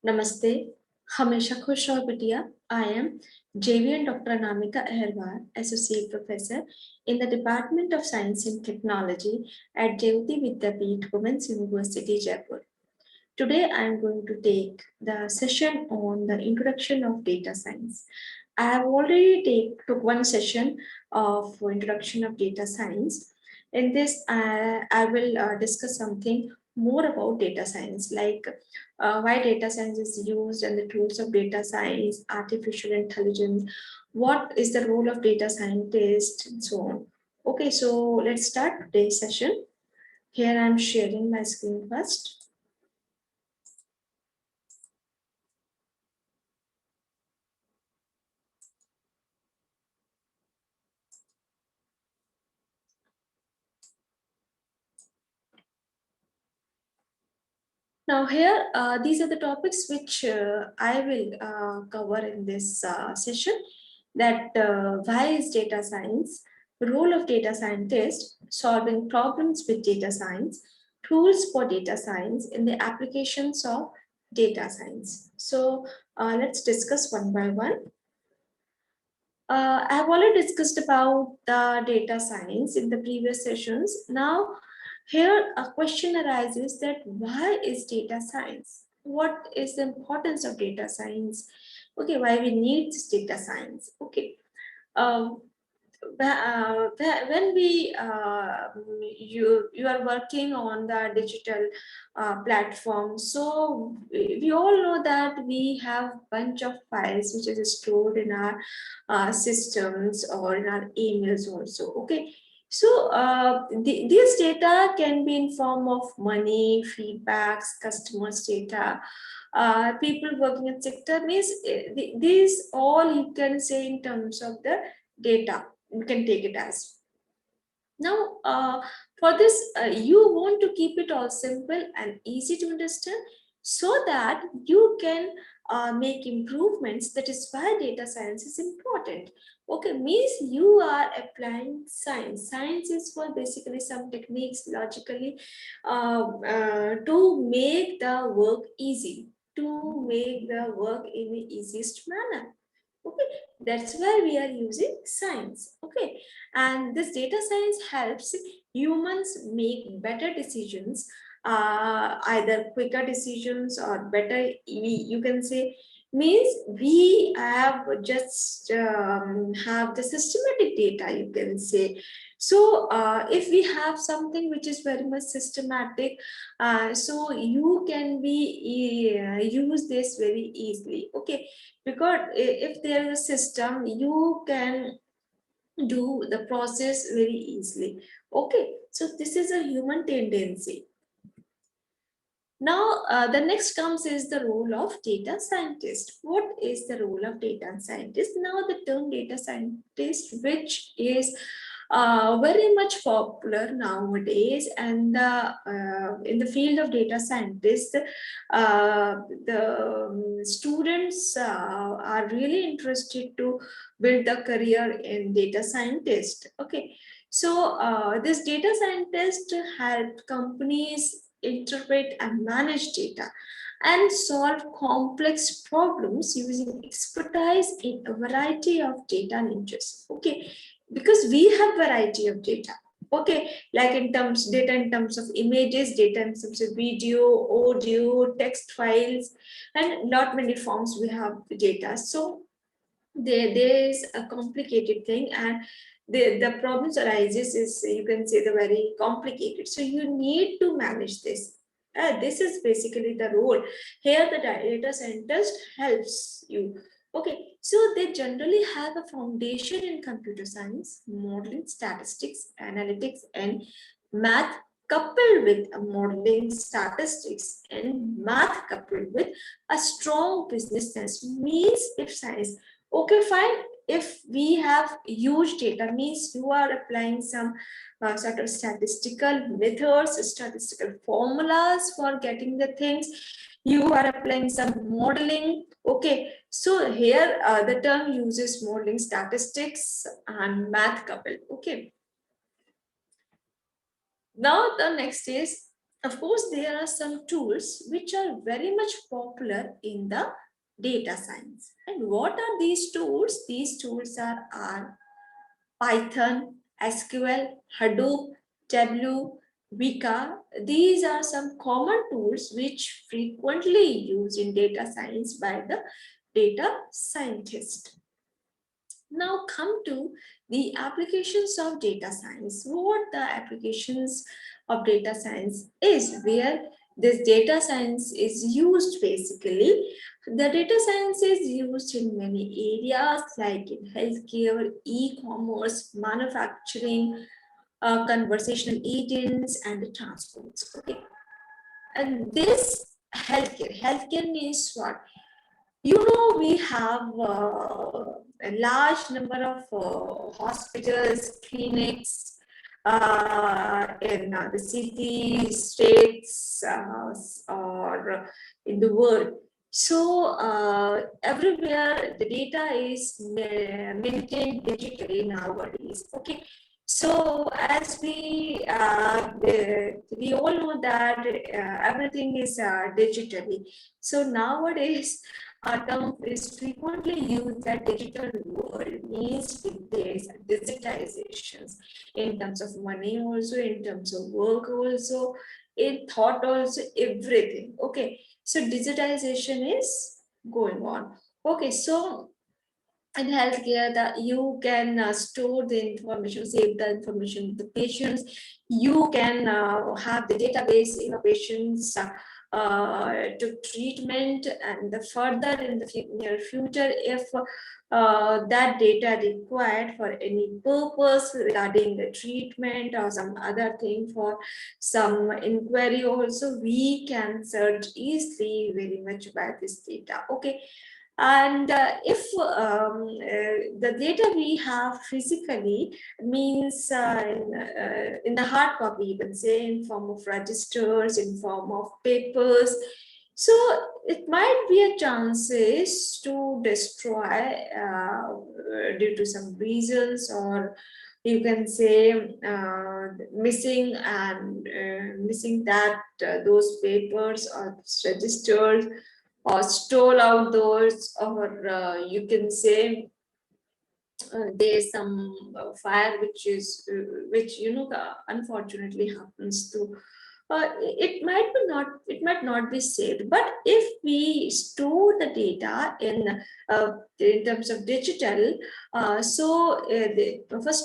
Namaste. Hamesha Khush Raho Bitiya. I am JVWU Ahirwar, Associate Professor in the Department of Science and Technology at JVWU Women's University, Jaipur. Today I am going to take the session on the introduction of data science. I have already took one session of introduction of data science. In this, I will discuss something more about data science, like why data science is used and the tools of data science, artificial intelligence, what is the role of data scientist, and so on. Okay, so let's start today's session. Here I am sharing my screen first. Now here, these are the topics which I will cover in this session. That why is data science, role of data scientist, solving problems with data science, tools for data science in the applications of data science. So let's discuss one by one. I've already discussed about the data science in the previous sessions. Now, here a question arises that why is data science? What is the importance of data science? Okay, why we need this data science? Okay, um, when you are working on the digital platform, so we all know that we have bunch of files which is stored in our systems or in our emails also. Okay, so these data can be in form of money, feedbacks, customers data, people working in sector, means these all you can say in terms of the data. You can take it as. Now, for this, you want to keep it all simple and easy to understand so that you can make improvements. That is why data science is important. Okay, means you are applying science. Science is for basically some techniques logically to make the work easy, to make the work in the easiest manner. Okay, that's why we are using science. Okay, and this data science helps humans make better decisions, either quicker decisions or better, you can say, means we have just have the systematic data, you can say. So if we have something which is very much systematic, so you can be use this very easily. Okay, because if there is a system, you can do the process very easily. Okay, so this is a human tendency. Now, the next comes is the role of data scientist. What is the role of data scientist? Now, the term data scientist, which is very much popular nowadays, and in the field of data scientist, the students are really interested to build a career in data scientist. Okay, so this data scientist help companies interpret and manage data and solve complex problems using expertise in a variety of data niches. Okay, because we have variety of data. Okay, like in terms data in terms of images, data in terms of video, audio, text files, and not many forms we have the data. So there is a complicated thing, and the problems arises is, you can say, the very complicated. So you need to manage this. This is basically the role. Here the data scientist helps you. Okay, so they generally have a foundation in computer science, modeling, statistics, analytics, and math, coupled with a modeling, statistics, and math coupled with a strong business sense. Means if science, okay, fine. If we have huge data, means you are applying some sort of statistical methods, statistical formulas for getting the things. You are applying some modeling. Okay, so here the term uses modeling, statistics, and math coupled. Okay. Now the next is Of course, there are some tools which are very much popular in the data science. And what are these tools? These tools are Python, SQL, Hadoop, Tableau, Weka. These are some common tools which frequently used in data science by the data scientist. Now come to the applications of data science. What the applications of data science is, where this data science is used basically. The data science is used in many areas like in healthcare, e-commerce, manufacturing, conversational agents, and the transports. Okay, and this healthcare means what? You know, we have a large number of hospitals, clinics in the cities, states, or in the world. So everywhere the data is maintained digitally nowadays. Okay. So as we all know that everything is digitally. So nowadays our term is frequently used that digital world means there's digitizations in terms of money also, in terms of work also, in thought also, everything. Okay, so digitization is going on. Okay, so in healthcare that you can store the information, save the information of the patients. You can have the database in patients to treatment, and the further in the near future, if that data required for any purpose regarding the treatment or some other thing for some inquiry also, we can search easily very much by this data. Okay, and if the data we have physically means in the hard copy, you can say in form of registers, in form of papers, so it might be a chances to destroy due to some reasons, or you can say missing and missing that those papers or registers, or stole out those, or you can say there's some fire which unfortunately happens to it might not be saved. But if we store the data in terms of digital, first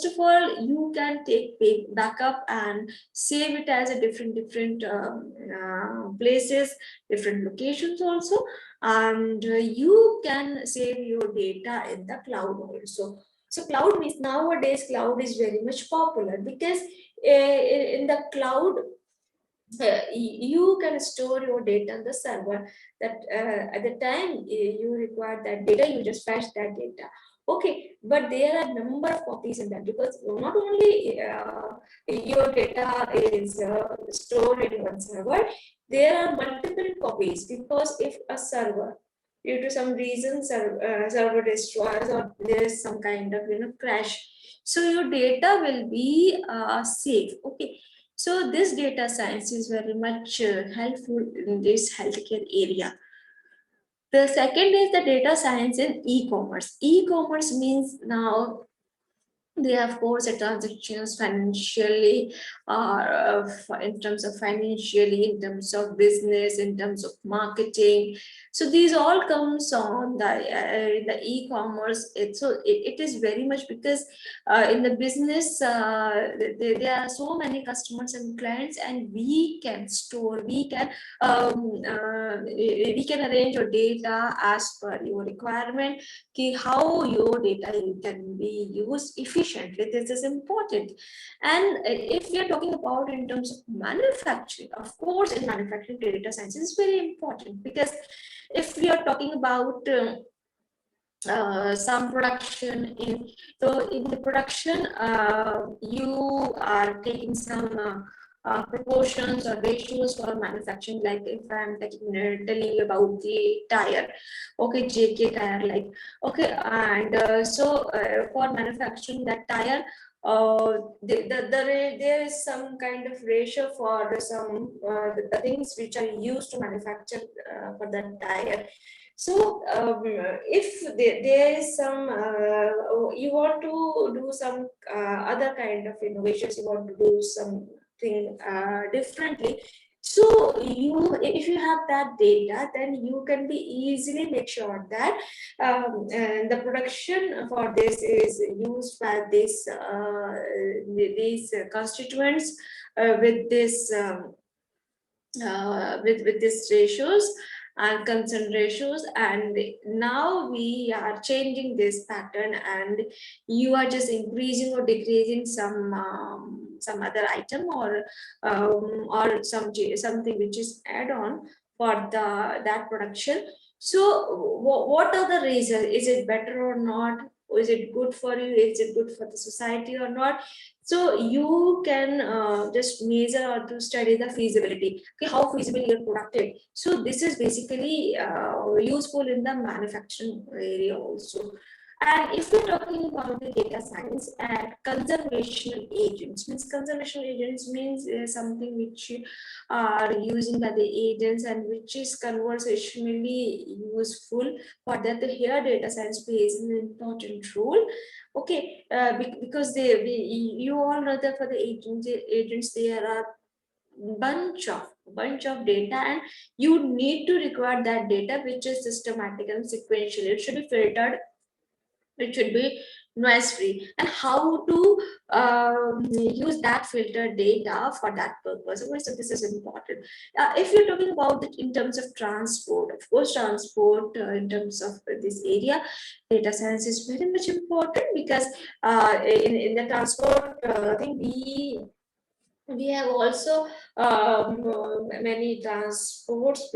of all, you can take backup and save it as a different places, different locations also, and you can save your data in the cloud also. So cloud means, nowadays cloud is very much popular because in the cloud you can store your data on the server, that at the time you require that data, you just fetch that data. Okay, but there are number of copies in that, because not only your data is stored in one server, there are multiple copies, because if a server due to some reason server destroys, or there is some kind of crash, so your data will be safe. Okay, so this data science is very much helpful in this healthcare area. The second is the data science in e-commerce. E-commerce means now they have course transactions financially, in terms of financially, in terms of business, in terms of marketing. So these all comes on the e-commerce. It is very much because in the business there are so many customers and clients, and we can store, we can arrange your data as per your requirement. How your data can be used efficiently, this is important. And if we are talking about in terms of manufacturing, of course in manufacturing data science is very important, because if we are talking about some production in the production, you are taking some proportions or ratios for manufacturing. Like if I'm telling you about the tire, okay, JK tire, like, okay, and for manufacturing that tire, there is some kind of ratio for some the things which are used to manufacture for the tire. So if there is some you want to do some other kind of innovations, you want to do something differently, so if you have that data, then you can be easily make sure that and the production for this is used by these constituents with this with these ratios and concern ratios, and now we are changing this pattern, and you are just increasing or decreasing some other item or something which is add on for that production. So what are the reasons? Is it better or not? Is it good for you? Is it good for the society or not? So you can just measure or to study the feasibility. Okay, how feasible your product is. So this is basically useful in the manufacturing area also. And if we're talking about the data science and conservation agents, means something which are using by the agents and which is conversationally useful for that. Here data science plays an important role. Okay, because you all know that for the agents there are bunch of data, and you need to record that data which is systematic and sequential. It should be filtered, it should be noise free, and how to use that filtered data for that purpose. Okay, so this is important. If you're talking about it in terms of transport, of course transport in terms of this area, data science is very much important, because in the transport thing, we have also many transports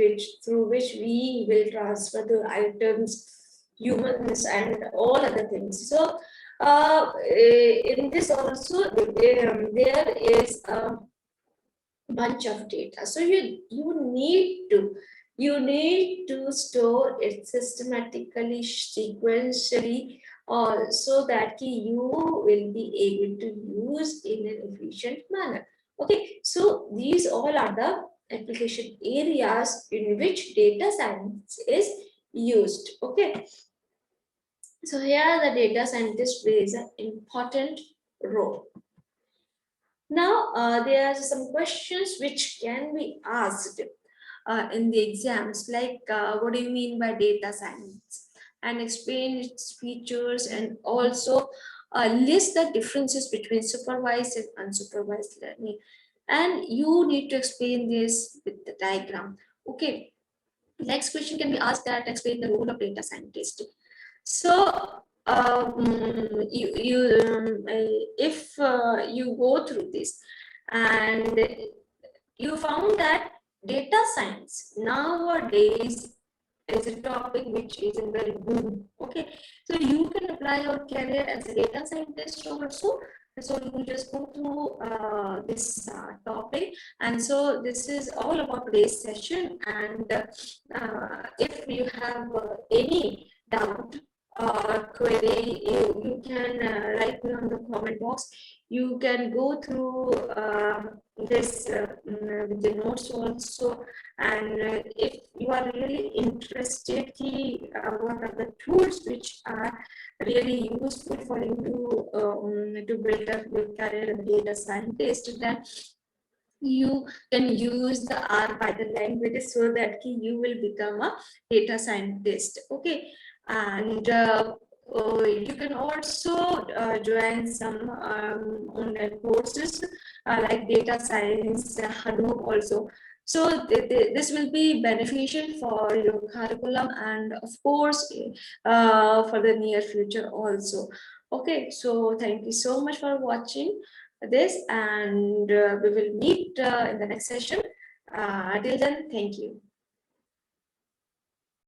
through which we will transfer the items, humans, and all other things. So in this also there is a bunch of data. So you need to store it systematically, sequentially, so that you will be able to use in an efficient manner. Okay, so these all are the application areas in which data science is used. Okay, so here the data scientist plays an important role. Now, there are some questions which can be asked in the exams, like what do you mean by data science? And explain its features, and also list the differences between supervised and unsupervised learning. And you need to explain this with the diagram. Okay. Next question can be asked that explain the role of data scientist. So if you go through this and you found that data science nowadays is a topic which is in very boom. Okay, so you can apply your career as a data scientist also. So you just go through this topic, and so this is all about today's session. And if you have any doubt or query, you can write me on the comment box. You can go through this with the notes also, and if you are really interested, what are the tools which are really useful for you to build up your career as a data scientist, then you can use the R Python language so that you will become a data scientist. Okay, and you can also join some online courses like data science, Hadoop also. So this will be beneficial for your curriculum, and of course for the near future also. Okay, so thank you so much for watching this, and we will meet in the next session. Till then, thank you.